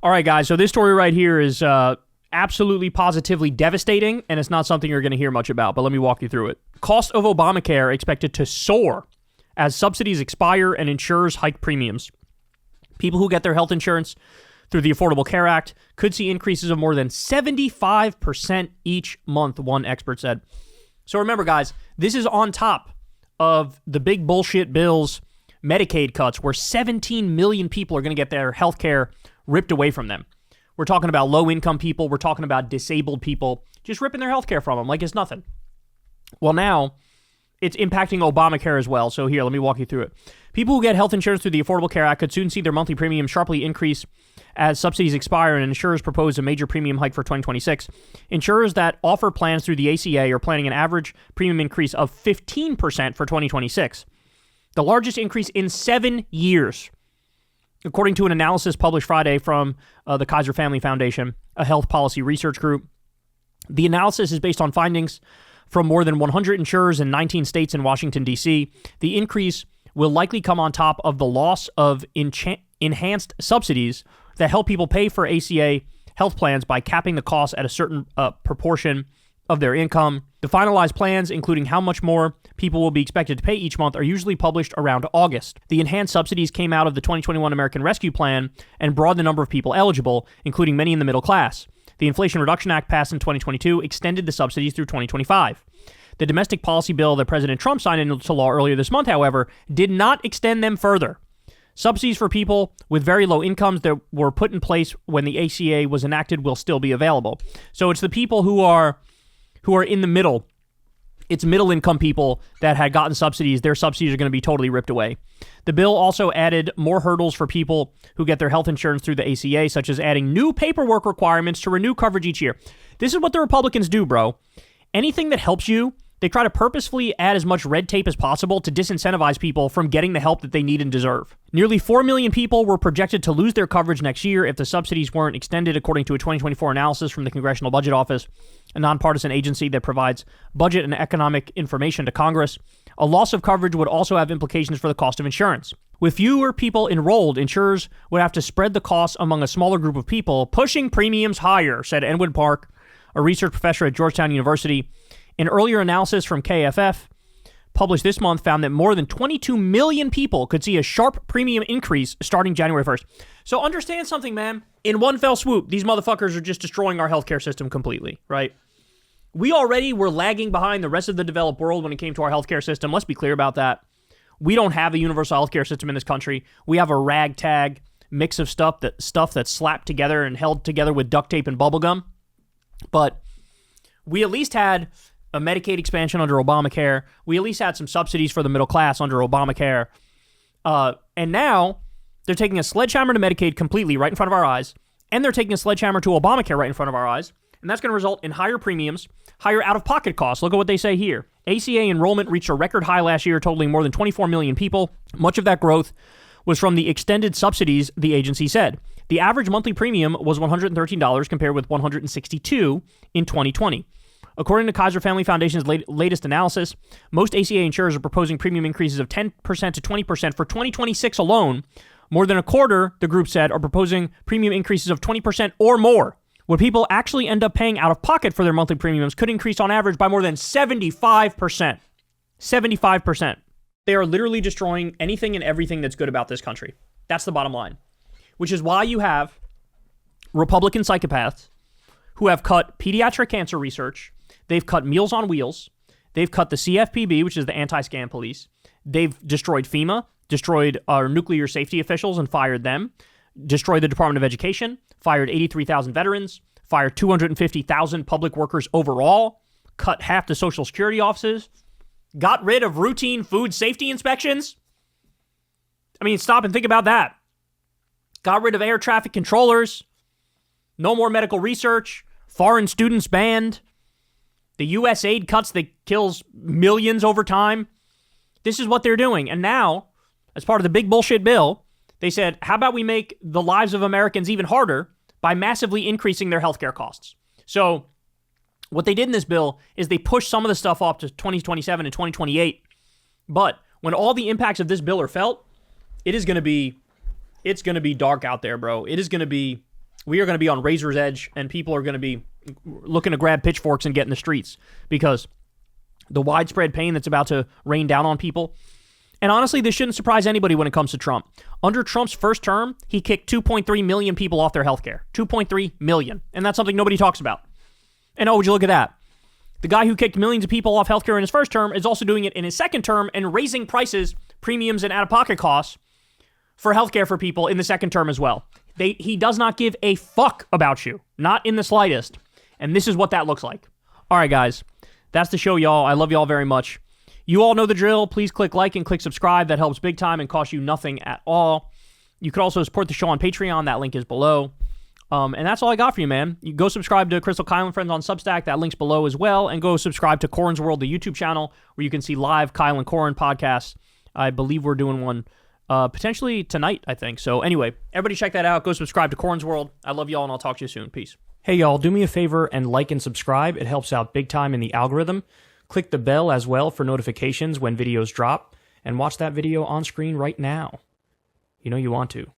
All right, guys, so this story right here is absolutely positively devastating, and it's not something you're going to hear much about, but let me walk you through it. Cost of Obamacare expected to soar as subsidies expire and insurers hike premiums. People who get their health insurance through the Affordable Care Act could see increases of more than 75% each month, one expert said. So remember, guys, this is on top of the big bullshit bills, Medicaid cuts, where 17 million people are going to get their health care ripped away from them. We're talking about low-income people. We're talking about disabled people just ripping their health care from them like it's nothing. Well, now it's impacting Obamacare as well. So here, let me walk you through it. People who get health insurance through the Affordable Care Act could soon see their monthly premium sharply increase as subsidies expire and insurers propose a major premium hike for 2026. Insurers that offer plans through the ACA are planning an average premium increase of 15% for 2026, the largest increase in 7 years. According to an analysis published Friday from the Kaiser Family Foundation, a health policy research group. The analysis is based on findings from more than 100 insurers in 19 states and Washington, D.C. The increase will likely come on top of the loss of enhanced subsidies that help people pay for ACA health plans by capping the cost at a certain proportion of their income. The finalized plans, including how much more people will be expected to pay each month, are usually published around August. The enhanced subsidies came out of the 2021 American Rescue Plan and broadened the number of people eligible, including many in the middle class. The Inflation Reduction Act passed in 2022 extended the subsidies through 2025. The domestic policy bill that President Trump signed into law earlier this month, however, did not extend them further. Subsidies for people with very low incomes that were put in place when the ACA was enacted will still be available. So it's the people who are in the middle. It's middle-income people that had gotten subsidies. Their subsidies are going to be totally ripped away. The bill also added more hurdles for people who get their health insurance through the ACA, such as adding new paperwork requirements to renew coverage each year. This is what the Republicans do, bro. Anything that helps you, they try to purposefully add as much red tape as possible to disincentivize people from getting the help that they need and deserve. Nearly 4 million people were projected to lose their coverage next year if the subsidies weren't extended, according to a 2024 analysis from the Congressional Budget Office, a nonpartisan agency that provides budget and economic information to Congress. A loss of coverage would also have implications for the cost of insurance. With fewer people enrolled, insurers would have to spread the costs among a smaller group of people, pushing premiums higher, said Edwin Park, a research professor at Georgetown University. An earlier analysis from KFF, published this month, found that more than 22 million people could see a sharp premium increase starting January 1st. So understand something, man. In one fell swoop, these motherfuckers are just destroying our healthcare system completely, right? We already were lagging behind the rest of the developed world when it came to our healthcare system. Let's be clear about that. We don't have a universal healthcare system in this country. We have a ragtag mix of stuff that's slapped together and held together with duct tape and bubblegum. But we at least had a Medicaid expansion under Obamacare. We at least had some subsidies for the middle class under Obamacare. And now they're taking a sledgehammer to Medicaid completely right in front of our eyes. And they're taking a sledgehammer to Obamacare right in front of our eyes. And that's going to result in higher premiums, higher out-of-pocket costs. Look at what they say here. ACA enrollment reached a record high last year, totaling more than 24 million people. Much of that growth was from the extended subsidies, the agency said. The average monthly premium was $113 compared with $162 in 2020. According to Kaiser Family Foundation's latest analysis, most ACA insurers are proposing premium increases of 10% to 20% for 2026 alone. More than a quarter, the group said, are proposing premium increases of 20% or more. What people actually end up paying out of pocket for their monthly premiums could increase on average by more than 75%. 75%. They are literally destroying anything and everything that's good about this country. That's the bottom line. Which is why you have Republican psychopaths who have cut pediatric cancer research. They've cut Meals on Wheels. They've cut the CFPB, which is the anti-scam police. They've destroyed FEMA, destroyed our nuclear safety officials and fired them, destroyed the Department of Education, fired 83,000 veterans, fired 250,000 public workers overall, cut half the Social Security offices, got rid of routine food safety inspections. I mean, stop and think about that. Got rid of air traffic controllers, no more medical research, foreign students banned, the U.S. aid cuts that kills millions over time. This is what they're doing. And now, as part of the big bullshit bill, they said, how about we make the lives of Americans even harder by massively increasing their healthcare costs? So what they did in this bill is they pushed some of the stuff off to 2027 and 2028. But when all the impacts of this bill are felt, it's going to be dark out there, bro. It is going to be we are going to be on razor's edge, and people are going to be looking to grab pitchforks and get in the streets because the widespread pain that's about to rain down on people. And honestly, this shouldn't surprise anybody when it comes to Trump. Under Trump's first term, he kicked 2.3 million people off their health care. 2.3 million. And that's something nobody talks about. And oh, would you look at that? The guy who kicked millions of people off healthcare in his first term is also doing it in his second term and raising prices, premiums, and out-of-pocket costs for healthcare for people in the second term as well. He does not give a fuck about you. Not in the slightest. And this is what that looks like. All right, guys. That's the show, y'all. I love y'all very much. You all know the drill. Please click like and click subscribe. That helps big time and costs you nothing at all. You could also support the show on Patreon. That link is below. And that's all I got for you, man. You go subscribe to Crystal Kyle and Friends on Substack. That link's below as well. And go subscribe to Corin's World, the YouTube channel, where you can see live Kyle and Corin podcasts. I believe we're doing one potentially tonight, I think. So anyway, everybody check that out. Go subscribe to Corin's World. I love y'all, and I'll talk to you soon. Peace. Hey, y'all, do me a favor and like and subscribe. It helps out big time in the algorithm. Click the bell as well for notifications when videos drop. And watch that video on screen right now. You know you want to.